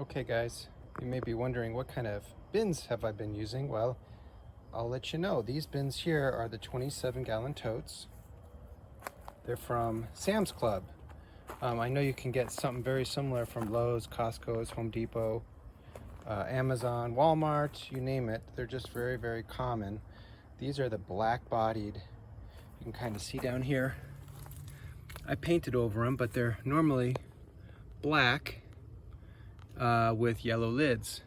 Okay guys, you may be wondering what kind of bins have I been using. Well, I'll let you know. These bins here are the 27-gallon totes. They're from Sam's Club. I know you can get something very similar from Lowe's, Costco's, Home Depot, Amazon, Walmart, you name it. They're just very, very common. These are the black-bodied. You can kind of see down here. I painted over them, but they're normally black with yellow lids.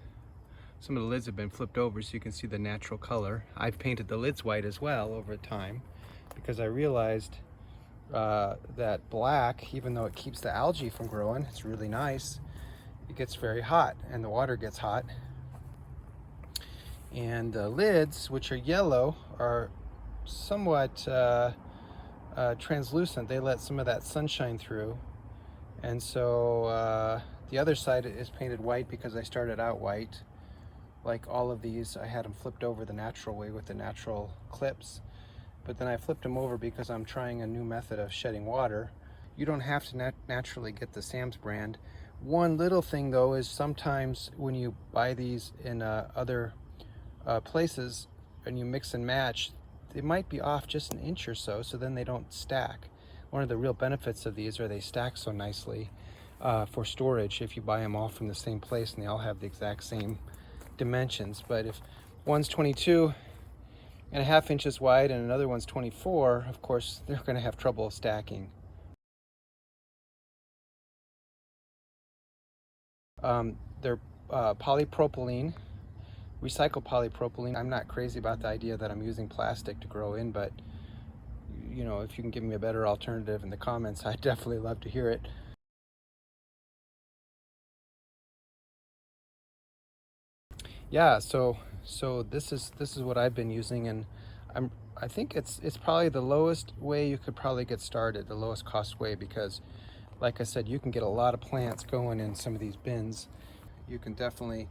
Some of the lids have been flipped over so you can see the natural color. I've painted the lids white as well over time because I realized that black, even though it keeps the algae from growing, it's really nice, it gets very hot and the water gets hot. And the lids, which are yellow, are somewhat translucent. They let some of that sunshine through. And so the other side is painted white because I started out white. Like all of these, I had them flipped over the natural way with the natural clips. But then I flipped them over because I'm trying a new method of shedding water. You don't have to naturally get the Sam's brand. One little thing though is sometimes when you buy these in other places and you mix and match, they might be off just an inch or so, so then they don't stack. One of the real benefits of these are they stack so nicely for storage if you buy them all from the same place and they all have the exact same dimensions. But if one's 22.5 inches wide and another one's 24, of course they're going to have trouble stacking. They're polypropylene, recycled polypropylene. I'm not crazy about the idea that I'm using plastic to grow in, but you know, if you can give me a better alternative in the comments, I'd definitely love to hear it. Yeah, so this is what I've been using, and I think it's probably the lowest way you could probably get started, the lowest cost way, because like I said, you can get a lot of plants going in some of these bins. You can definitely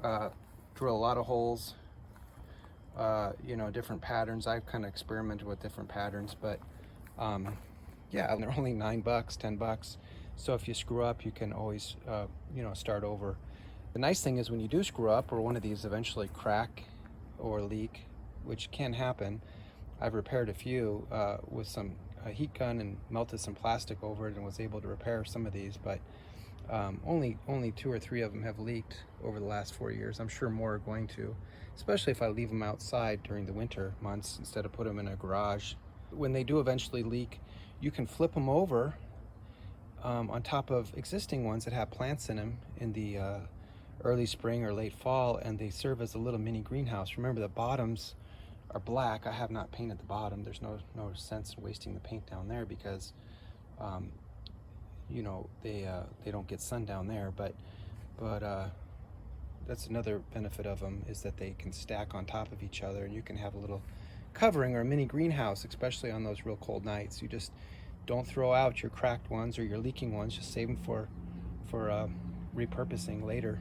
drill a lot of holes, you know, different patterns. I've kind of experimented with different patterns, but yeah, they're only $9, $10. So if you screw up, you can always, you know, start over. The nice thing is when you do screw up or one of these eventually crack or leak, which can happen, I've repaired a few with some heat gun and melted some plastic over it and was able to repair some of these, but only 2 or 3 of them have leaked over the last 4 years. I'm sure more are going to, especially if I leave them outside during the winter months instead of put them in a garage. When they do eventually leak, you can flip them over on top of existing ones that have plants in them in the early spring or late fall, and they serve as a little mini greenhouse. Remember, the bottoms are black. I have not painted the bottom. There's no sense in wasting the paint down there because you know, they don't get sun down there, but that's another benefit of them, is that they can stack on top of each other and you can have a little covering or a mini greenhouse, especially on those real cold nights. You just don't throw out your cracked ones or your leaking ones, just save them for repurposing later.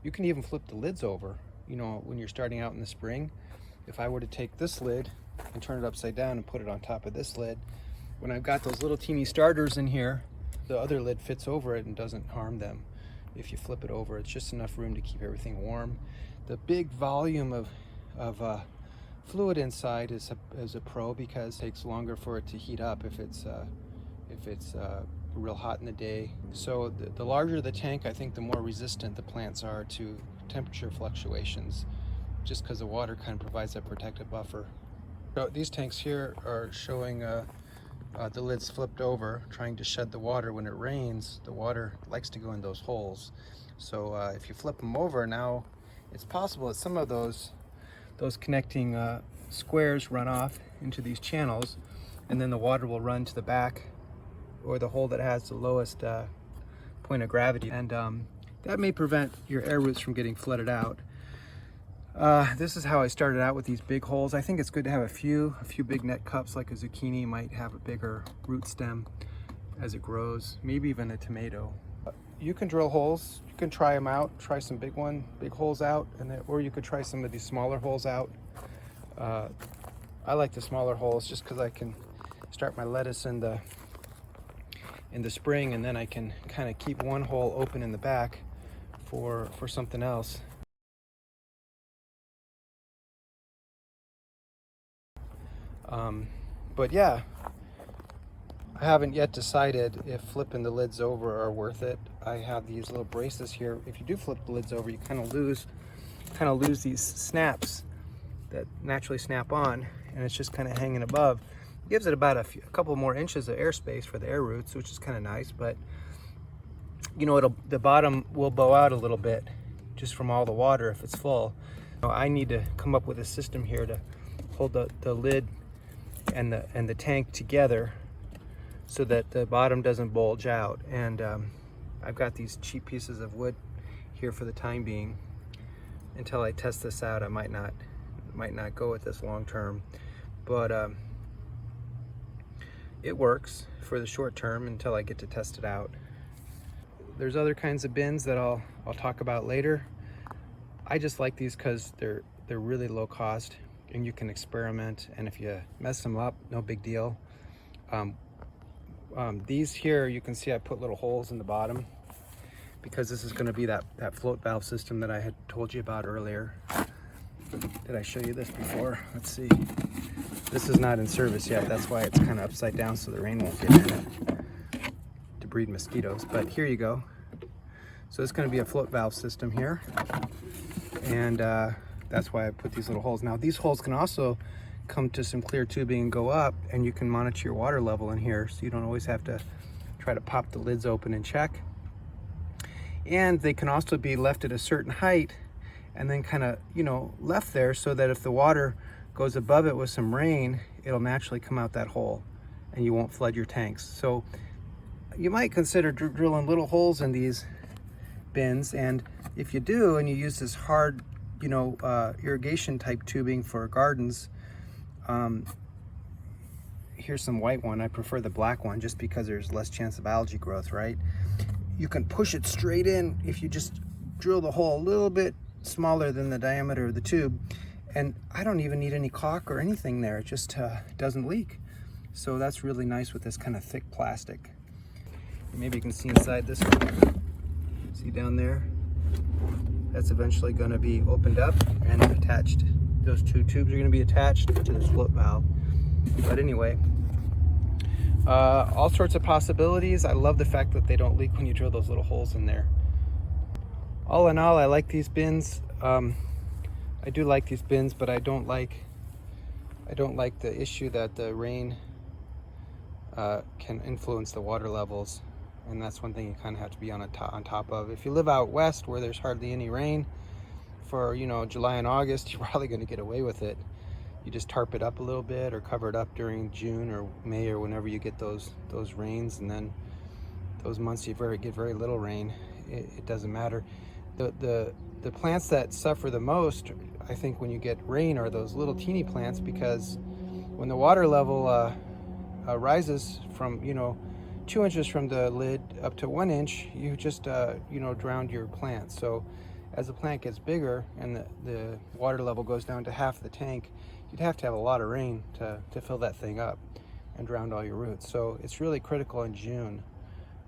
You can even flip the lids over, you know, when you're starting out in the spring. If I were to take this lid and turn it upside down and put it on top of this lid, when I've got those little teeny starters in here, the other lid fits over it and doesn't harm them. If you flip it over, it's just enough room to keep everything warm. The big volume of fluid inside is a pro because it takes longer for it to heat up if it's real hot in the day. So the larger the tank, I think the more resistant the plants are to temperature fluctuations, just because the water kind of provides that protective buffer. So these tanks here are showing the lids flipped over, trying to shed the water. When it rains, the water likes to go in those holes. So if you flip them over, now it's possible that some of those connecting squares run off into these channels, and then the water will run to the back or the hole that has the lowest point of gravity, and that may prevent your air roots from getting flooded out. This is how I started out with these big holes. I think it's good to have a few big net cups, like a zucchini might have a bigger root stem as it grows, maybe even a tomato. You can drill holes, you can try them out, try some big holes out, and then, or you could try some of these smaller holes out. I like the smaller holes just because I can start my lettuce in the spring, and then I can kind of keep one hole open in the back for something else. But yeah, I haven't yet decided if flipping the lids over are worth it. I have these little braces here. If you do flip the lids over, you kind of lose these snaps that naturally snap on, and it's just kind of hanging above. It gives it about a couple more inches of airspace for the air roots, which is kind of nice, but you know, the bottom will bow out a little bit just from all the water if it's full. I need to come up with a system here to hold the lid and the tank together so that the bottom doesn't bulge out. And I've got these cheap pieces of wood here for the time being. Until I test this out, I might not go with this long term, but it works for the short term until I get to test it out. There's other kinds of bins that I'll talk about later. I just like these because they're really low cost and you can experiment, and if you mess them up, no big deal. These here, you can see I put little holes in the bottom because this is going to be that float valve system that I had told you about earlier. Did I show you this before? Let's see. This is not in service yet. That's why it's kind of upside down so the rain won't get in it to breed mosquitoes. But here you go. So it's going to be a float valve system here. And that's why I put these little holes. Now these holes can also come to some clear tubing and go up, and you can monitor your water level in here, so you don't always have to try to pop the lids open and check. And they can also be left at a certain height and then kind of, you know, left there so that if the water goes above it with some rain, it'll naturally come out that hole and you won't flood your tanks. So you might consider drilling little holes in these bins, and if you do and you use this hard, you know, irrigation type tubing for gardens, here's some white one. I prefer the black one just because there's less chance of algae growth, right? You can push it straight in if you just drill the hole a little bit smaller than the diameter of the tube, and I don't even need any caulk or anything there. It just doesn't leak. So that's really nice with this kind of thick plastic. Maybe you can see inside this one. See down there? That's eventually going to be opened up and attached. Those two tubes are going to be attached to this float valve. But anyway, all sorts of possibilities. I love the fact that they don't leak when you drill those little holes in there. All in all, I like these bins. I do like these bins, but I don't like the issue that the rain can influence the water levels, and that's one thing you kind of have to be on top of. If you live out west where there's hardly any rain for, you know, July and August, you're probably going to get away with it. You just tarp it up a little bit or cover it up during June or May or whenever you get those rains, and then those months you get very little rain, it doesn't matter. The plants that suffer the most, I think, when you get rain are those little teeny plants, because when the water level rises from, you know, 2 inches from the lid up to 1 inch, you just you know, drowned your plant. So as the plant gets bigger and the water level goes down to half the tank, you'd have to have a lot of rain to fill that thing up and drown all your roots. So it's really critical in June,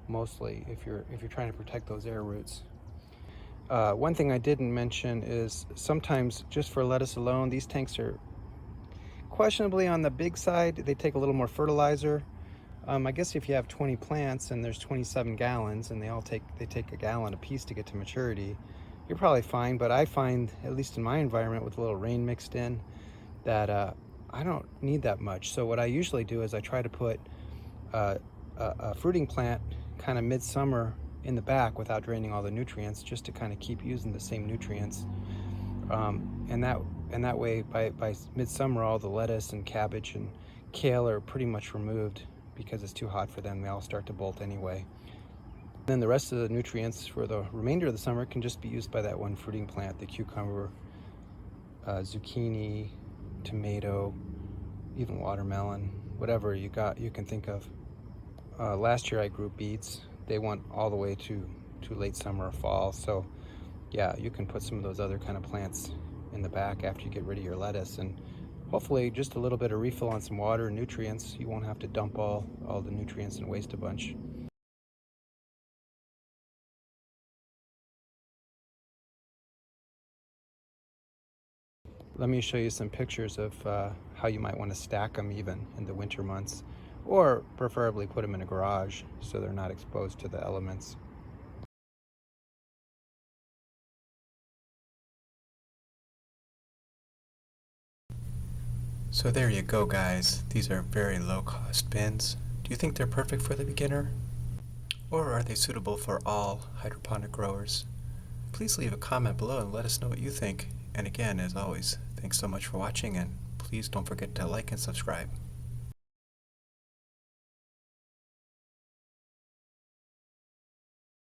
mostly, if you're trying to protect those air roots. One thing I didn't mention is sometimes just for lettuce alone, these tanks are questionably on the big side. They take a little more fertilizer. I guess if you have 20 plants and there's 27 gallons and they take a gallon a piece to get to maturity, you're probably fine. But I find, at least in my environment with a little rain mixed in, that I don't need that much. So what I usually do is I try to put a fruiting plant kind of midsummer in the back without draining all the nutrients, just to kind of keep using the same nutrients. And that way, by midsummer, all the lettuce and cabbage and kale are pretty much removed because it's too hot for them. They all start to bolt anyway. Then the rest of the nutrients for the remainder of the summer can just be used by that one fruiting plant: the cucumber, zucchini, tomato, even watermelon, whatever you can think of. Last year I grew beets. They went all the way to late summer or fall. So yeah, you can put some of those other kind of plants in the back after you get rid of your lettuce, and hopefully just a little bit of refill on some water and nutrients. You won't have to dump all the nutrients and waste a bunch. Let me show you some pictures of how you might want to stack them even in the winter months, or preferably put them in a garage so they're not exposed to the elements. So there you go, guys. These are very low-cost bins. Do you think they're perfect for the beginner? Or are they suitable for all hydroponic growers? Please leave a comment below and let us know what you think. And again, as always, thanks so much for watching, and please don't forget to like and subscribe.